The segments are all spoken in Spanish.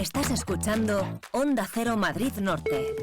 Estás escuchando Onda Cero Madrid Norte.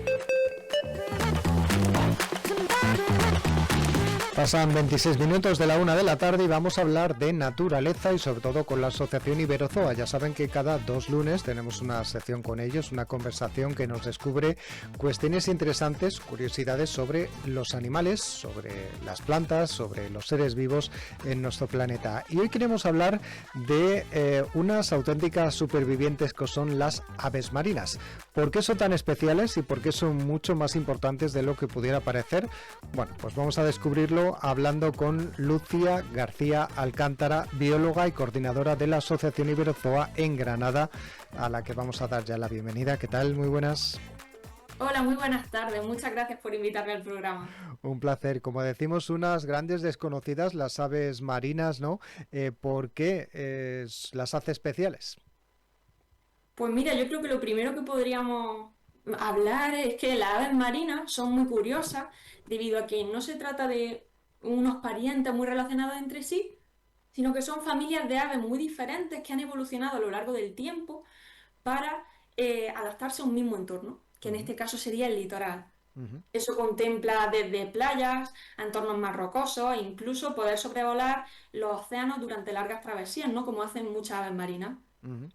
Pasan 26 minutos de la 1 de la tarde y vamos a hablar de naturaleza y sobre todo con la Asociación Iberozoa. Ya saben que cada 2 lunes tenemos una sección con ellos, una conversación que nos descubre cuestiones interesantes, curiosidades sobre los animales, sobre las plantas, sobre los seres vivos en nuestro planeta. Y hoy queremos hablar de unas auténticas supervivientes que son las aves marinas. ¿Por qué son tan especiales y por qué son mucho más importantes de lo que pudiera parecer? Bueno, pues vamos a descubrirlo hablando con Lucía García Alcántara, bióloga y coordinadora de la Asociación Iberozoa en Granada, a la que vamos a dar ya la bienvenida. ¿Qué tal? Muy buenas. Hola, muy buenas tardes. Muchas gracias por invitarme al programa. Un placer. Como decimos, unas grandes desconocidas, las aves marinas, ¿no? ¿Por qué las hace especiales? Pues mira, yo creo que lo primero que podríamos hablar es que las aves marinas son muy curiosas debido a que no se trata de unos parientes muy relacionados entre sí, sino que son familias de aves muy diferentes que han evolucionado a lo largo del tiempo para adaptarse a un mismo entorno, que en este caso sería el litoral. Eso contempla desde playas a entornos más rocosos e incluso poder sobrevolar los océanos durante largas travesías, ¿no? Como hacen muchas aves marinas.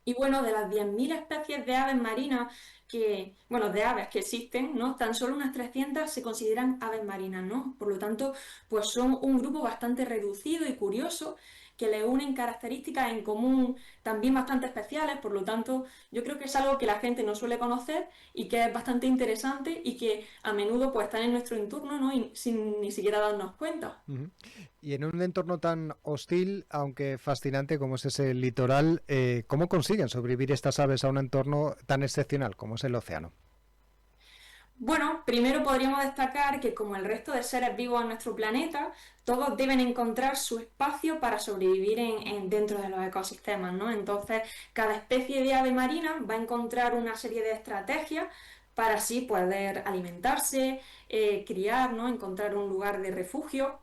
Y bueno, de las 10.000 especies de aves marinas de aves que existen, ¿no? Tan solo unas 300 se consideran aves marinas, ¿no? Por lo tanto, pues son un grupo bastante reducido y curioso que le unen características en común también bastante especiales, por lo tanto, yo creo que es algo que la gente no suele conocer y que es bastante interesante y que a menudo pues están en nuestro entorno, ¿no? Y sin ni siquiera darnos cuenta. Y en un entorno tan hostil, aunque fascinante como es ese litoral, ¿cómo consiguen sobrevivir estas aves a un entorno tan excepcional como es el océano? Bueno, primero podríamos destacar que como el resto de seres vivos en nuestro planeta, todos deben encontrar su espacio para sobrevivir dentro de los ecosistemas, ¿no? Entonces, cada especie de ave marina va a encontrar una serie de estrategias para así poder alimentarse, criar, ¿no? Encontrar un lugar de refugio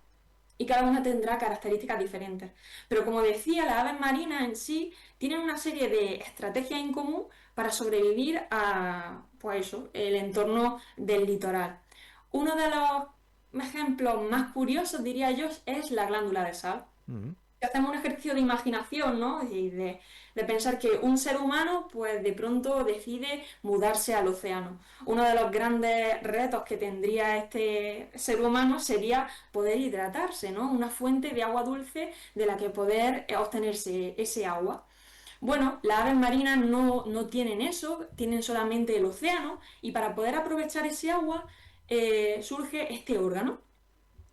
y cada una tendrá características diferentes. Pero como decía, las aves marinas en sí tienen una serie de estrategias en común para sobrevivir a, pues eso, el entorno del litoral. Uno de los ejemplos más curiosos, diría yo, es la glándula de sal. Si hacemos un ejercicio de imaginación, ¿no? Y de pensar que un ser humano, pues de pronto decide mudarse al océano. Uno de los grandes retos que tendría este ser humano sería poder hidratarse, ¿no? Una fuente de agua dulce de la que poder obtenerse ese agua. Bueno, las aves marinas no tienen eso, tienen solamente el océano y para poder aprovechar ese agua surge este órgano.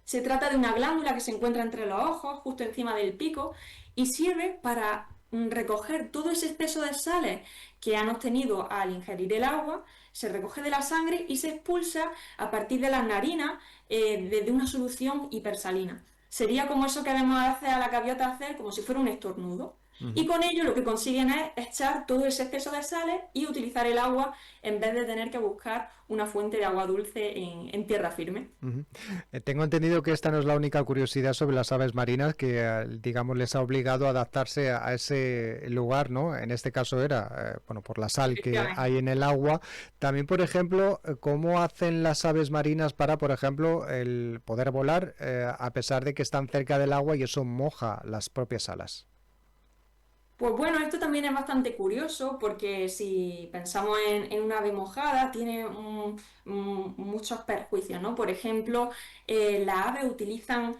Se trata de una glándula que se encuentra entre los ojos, justo encima del pico, y sirve para recoger todo ese exceso de sales que han obtenido al ingerir el agua, se recoge de la sangre y se expulsa a partir de las narinas desde una solución hipersalina. Sería como eso que vemos a veces a la gaviota hacer, como si fuera un estornudo. Y con ello lo que consiguen es echar todo ese exceso de sales y utilizar el agua en vez de tener que buscar una fuente de agua dulce en tierra firme. Tengo entendido que esta no es la única curiosidad sobre las aves marinas que, digamos, les ha obligado a adaptarse a ese lugar, ¿no? En este caso era, por la sal que hay en el agua. También, por ejemplo, ¿cómo hacen las aves marinas para, por ejemplo, el poder volar a pesar de que están cerca del agua y eso moja las propias alas? Pues bueno, esto también es bastante curioso porque si pensamos en una ave mojada tiene muchos perjuicios, ¿no? Por ejemplo, las aves utilizan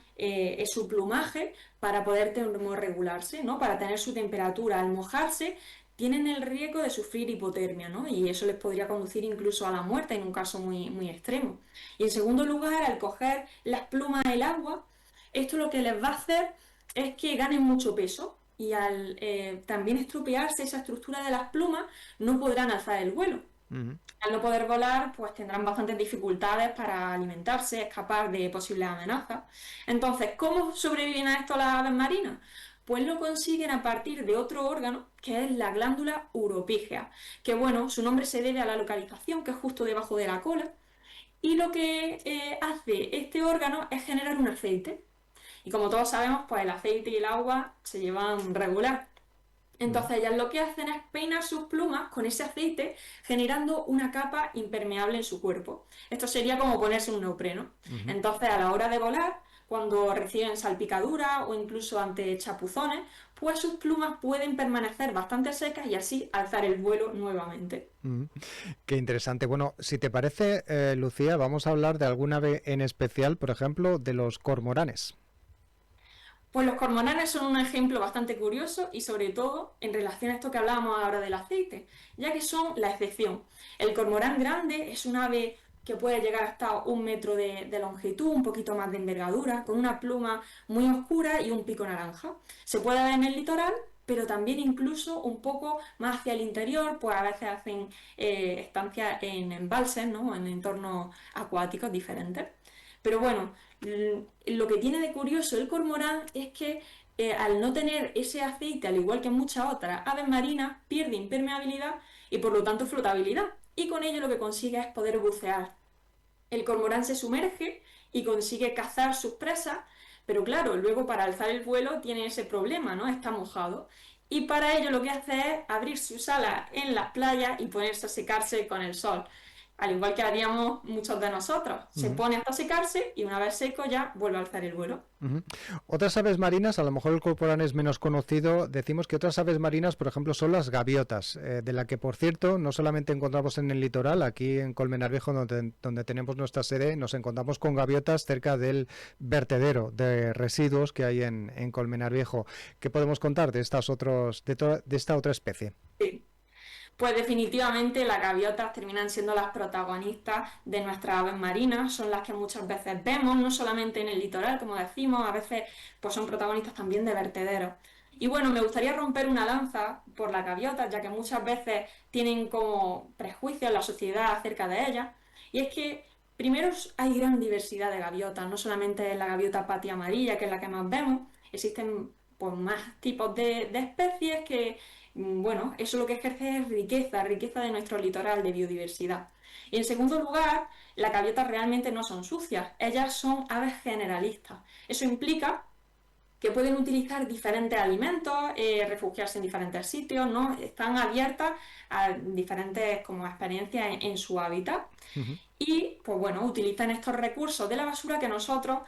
su plumaje para poder termorregularse, ¿no? Para tener su temperatura. Al mojarse tienen el riesgo de sufrir hipotermia, ¿no? Y eso les podría conducir incluso a la muerte en un caso muy, muy extremo. Y en segundo lugar, al coger las plumas del agua, esto lo que les va a hacer es que ganen mucho peso y al también estropearse esa estructura de las plumas no podrán alzar el vuelo. Al no poder volar, pues tendrán bastantes dificultades para alimentarse, escapar de posibles amenazas. Entonces, ¿cómo sobreviven a esto las aves marinas? Pues lo consiguen a partir de otro órgano, que es la glándula uropígea, que bueno, su nombre se debe a la localización, que es justo debajo de la cola, y lo que hace este órgano es generar un aceite. Y como todos sabemos, pues el aceite y el agua se llevan regular. Entonces ellas lo que hacen es peinar sus plumas con ese aceite, generando una capa impermeable en su cuerpo. Esto sería como ponerse un neopreno. Ujú. Entonces a la hora de volar, cuando reciben salpicaduras o incluso ante chapuzones, pues sus plumas pueden permanecer bastante secas y así alzar el vuelo nuevamente. Ujú. Qué interesante. Bueno, si te parece, Lucía, vamos a hablar de alguna ave en especial, por ejemplo, de los cormoranes. Pues los cormoranes son un ejemplo bastante curioso y sobre todo en relación a esto que hablábamos ahora del aceite, ya que son la excepción. El cormorán grande es un ave que puede llegar hasta 1 metro de longitud, un poquito más de envergadura, con una pluma muy oscura y un pico naranja. Se puede ver en el litoral, pero también incluso un poco más hacia el interior, pues a veces hacen estancias en embalses, ¿no? En entornos acuáticos diferentes. Pero bueno, lo que tiene de curioso el cormorán es que al no tener ese aceite, al igual que muchas otras aves marinas, pierde impermeabilidad y por lo tanto flotabilidad. Y con ello lo que consigue es poder bucear. El cormorán se sumerge y consigue cazar sus presas, pero claro, luego para alzar el vuelo tiene ese problema, ¿no? Está mojado. Y para ello lo que hace es abrir sus alas en las playas y ponerse a secarse con el sol. Al igual que haríamos muchos de nosotros. Se Ujú, pone hasta secarse y una vez seco ya vuelve a alzar el vuelo. ujú. Otras aves marinas, a lo mejor el cormorán es menos conocido, decimos que otras aves marinas, por ejemplo, son las gaviotas, de la que, por cierto, no solamente encontramos en el litoral, aquí en Colmenar Viejo, donde tenemos nuestra sede, nos encontramos con gaviotas cerca del vertedero de residuos que hay en Colmenar Viejo. ¿Qué podemos contar de de esta otra especie? Sí. Pues definitivamente las gaviotas terminan siendo las protagonistas de nuestras aves marinas, son las que muchas veces vemos, no solamente en el litoral, como decimos, a veces pues son protagonistas también de vertederos. Y bueno, me gustaría romper una lanza por las gaviotas, ya que muchas veces tienen como prejuicios la sociedad acerca de ellas. Y es que primero hay gran diversidad de gaviotas, no solamente la gaviota patia amarilla, que es la que más vemos, existen pues más tipos de especies que bueno, eso lo que ejerce es riqueza, riqueza de nuestro litoral, de biodiversidad. Y en segundo lugar, las gaviotas realmente no son sucias, ellas son aves generalistas. Eso implica que pueden utilizar diferentes alimentos, refugiarse en diferentes sitios, ¿no? Están abiertas a diferentes como experiencias en su hábitat. Ujú. Y, pues bueno, utilizan estos recursos de la basura que nosotros,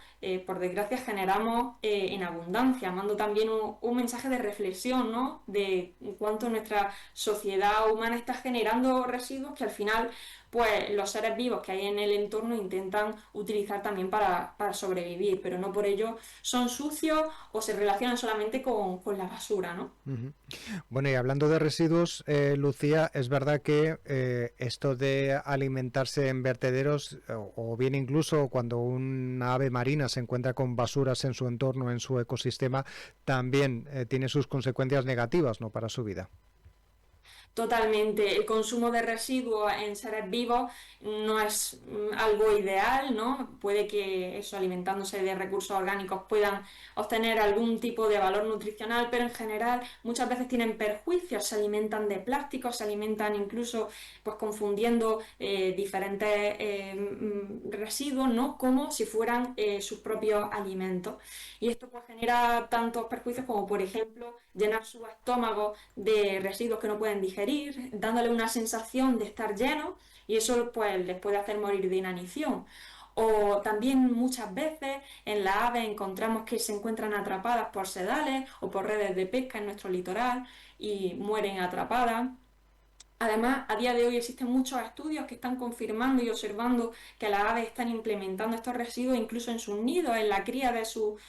por desgracia, generamos en abundancia, mando también un mensaje de reflexión, ¿no? De cuánto nuestra sociedad humana está generando residuos que al final, pues los seres vivos que hay en el entorno intentan utilizar también para sobrevivir, pero no por ello son sucios o se relacionan solamente con la basura, ¿no? Ujú. Bueno, y hablando de residuos, Lucía, es verdad que esto de alimentarse en vertederos, o bien incluso cuando una ave marina se encuentra con basuras en su entorno, en su ecosistema, también tiene sus consecuencias negativas, ¿no? Para su vida. Totalmente. El consumo de residuos en seres vivos no es algo ideal, ¿no? Puede que eso, alimentándose de recursos orgánicos, puedan obtener algún tipo de valor nutricional, pero en general muchas veces tienen perjuicios, se alimentan de plásticos, se alimentan incluso pues confundiendo diferentes residuos, ¿no? Como si fueran sus propios alimentos. Y esto pues genera tantos perjuicios como, por ejemplo, llenar su estómago de residuos que no pueden digerir, dándole una sensación de estar lleno y eso pues les puede hacer morir de inanición. O también muchas veces en las aves encontramos que se encuentran atrapadas por sedales o por redes de pesca en nuestro litoral y mueren atrapadas. Además, a día de hoy existen muchos estudios que están confirmando y observando que las aves están implementando estos residuos incluso en sus nidos, en la cría de sus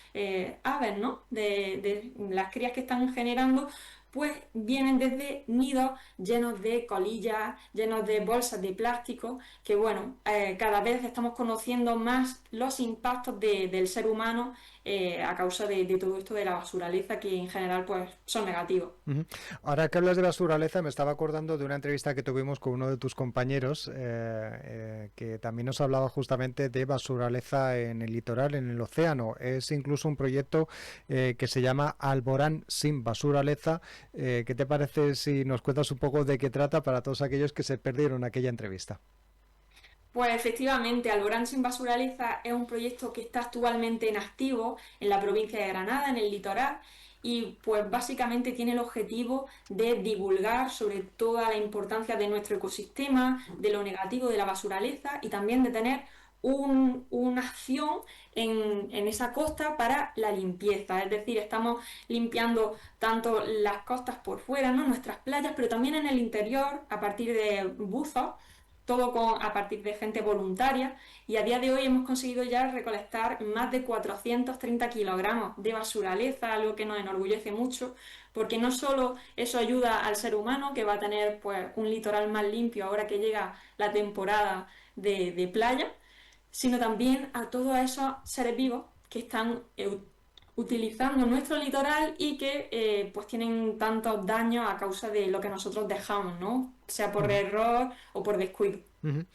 aves, ¿no? De las crías que están generando, pues vienen desde nidos llenos de colillas, llenos de bolsas de plástico, que bueno, cada vez estamos conociendo más los impactos del ser humano a causa de todo esto de la basuraleza, que en general pues son negativos. Ujú. Ahora que hablas de basuraleza, me estaba acordando de una entrevista que tuvimos con uno de tus compañeros, que también nos hablaba justamente de basuraleza en el litoral, en el océano. Es incluso un proyecto que se llama Alborán sin basuraleza. ¿Qué te parece si nos cuentas un poco de qué trata para todos aquellos que se perdieron aquella entrevista? Pues efectivamente, Alborán sin basuraleza es un proyecto que está actualmente en activo en la provincia de Granada, en el litoral, y pues básicamente tiene el objetivo de divulgar sobre toda la importancia de nuestro ecosistema, de lo negativo de la basuraleza y también de tener una acción en esa costa para la limpieza. Es decir, estamos limpiando tanto las costas por fuera, ¿no? Nuestras playas, pero también en el interior a partir de buzos, a partir de gente voluntaria, y a día de hoy hemos conseguido ya recolectar más de 430 kilogramos de basuraleza, algo que nos enorgullece mucho, porque no solo eso ayuda al ser humano, que va a tener pues un litoral más limpio ahora que llega la temporada de playa, sino también a todos esos seres vivos que están utilizando nuestro litoral y que pues tienen tantos daños a causa de lo que nosotros dejamos, ¿no? Sea por error o por descuido. Uh-huh.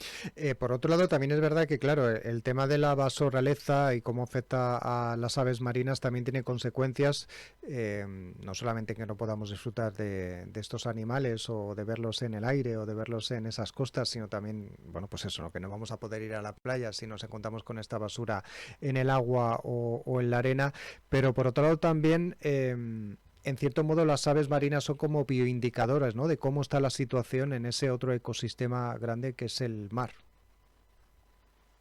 Por otro lado, también es verdad que, claro, el tema de la vasorraleza y cómo afecta a las aves marinas también tiene consecuencias, no solamente que no podamos disfrutar de estos animales o de verlos en el aire o de verlos en esas costas, sino también, bueno, pues eso, ¿no? Que no vamos a poder ir a la playa si nos encontramos con esta basura en el agua o en la arena, pero por otro lado también... en cierto modo las aves marinas son como bioindicadoras, ¿no? De cómo está la situación en ese otro ecosistema grande que es el mar.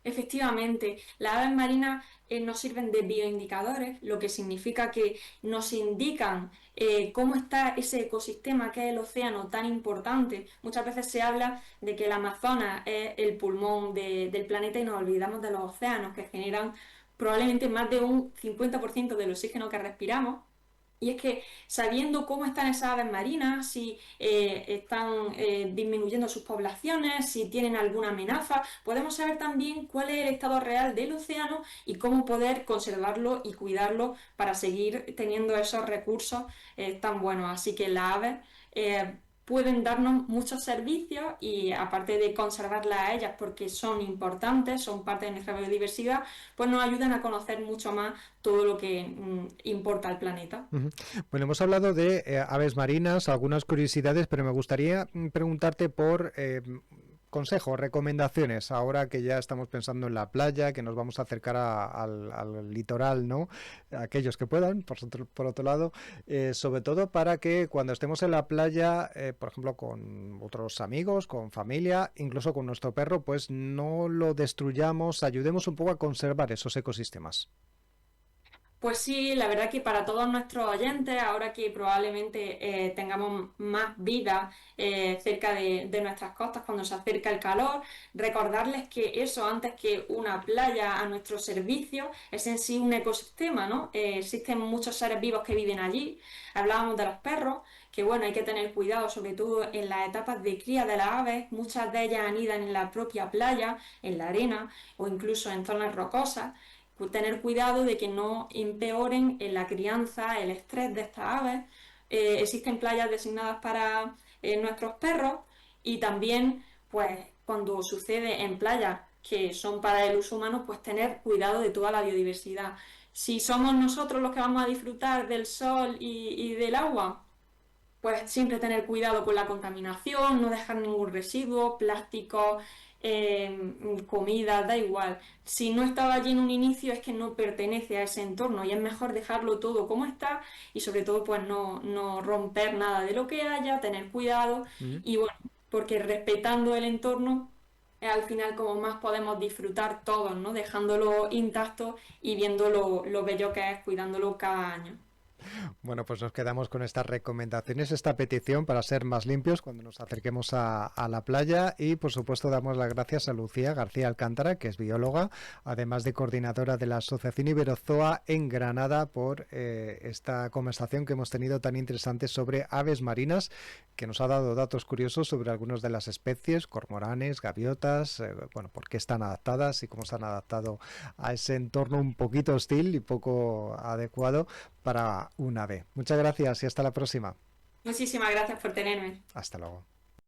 Efectivamente, las aves marinas nos sirven de bioindicadores, lo que significa que nos indican cómo está ese ecosistema que es el océano tan importante. Muchas veces se habla de que el Amazonas es el pulmón del planeta y nos olvidamos de los océanos que generan probablemente más de un 50% del oxígeno que respiramos. Y es que sabiendo cómo están esas aves marinas, si están disminuyendo sus poblaciones, si tienen alguna amenaza, podemos saber también cuál es el estado real del océano y cómo poder conservarlo y cuidarlo para seguir teniendo esos recursos tan buenos. Así que las aves pueden darnos muchos servicios y aparte de conservarlas a ellas porque son importantes, son parte de nuestra biodiversidad, pues nos ayudan a conocer mucho más todo lo que importa al planeta. Uh-huh. Bueno, hemos hablado de aves marinas, algunas curiosidades, pero me gustaría preguntarte por consejos, recomendaciones, ahora que ya estamos pensando en la playa, que nos vamos a acercar al litoral, ¿no? Aquellos que puedan, por otro lado, sobre todo para que cuando estemos en la playa, por ejemplo, con otros amigos, con familia, incluso con nuestro perro, pues no lo destruyamos, ayudemos un poco a conservar esos ecosistemas. Pues sí, la verdad que para todos nuestros oyentes, ahora que probablemente tengamos más vida cerca de nuestras costas cuando se acerca el calor, recordarles que eso, antes que una playa a nuestro servicio, es en sí un ecosistema, ¿no? Existen muchos seres vivos que viven allí. Hablábamos de los perros, que bueno, hay que tener cuidado, sobre todo en las etapas de cría de las aves. Muchas de ellas anidan en la propia playa, en la arena o incluso en zonas rocosas. Tener cuidado de que no empeoren en la crianza, el estrés de estas aves. Existen playas designadas para nuestros perros y también, pues, cuando sucede en playas que son para el uso humano, pues tener cuidado de toda la biodiversidad. Si somos nosotros los que vamos a disfrutar del sol y del agua, pues siempre tener cuidado con la contaminación, no dejar ningún residuo, plástico, comida, da igual. Si no estaba allí en un inicio es que no pertenece a ese entorno y es mejor dejarlo todo como está y sobre todo pues no romper nada de lo que haya, tener cuidado y bueno, porque respetando el entorno es al final como más podemos disfrutar todos, ¿no? Dejándolo intacto y viendo lo bello que es, cuidándolo cada año. Bueno, pues nos quedamos con estas recomendaciones, esta petición para ser más limpios cuando nos acerquemos a la playa y por supuesto damos las gracias a Lucía García Alcántara, que es bióloga, además de coordinadora de la Asociación Iberozoa en Granada, por esta conversación que hemos tenido tan interesante sobre aves marinas, que nos ha dado datos curiosos sobre algunas de las especies, cormoranes, gaviotas, bueno, por qué están adaptadas y cómo se han adaptado a ese entorno un poquito hostil y poco adecuado para un ave. Muchas gracias y hasta la próxima. Muchísimas gracias por tenerme. Hasta luego.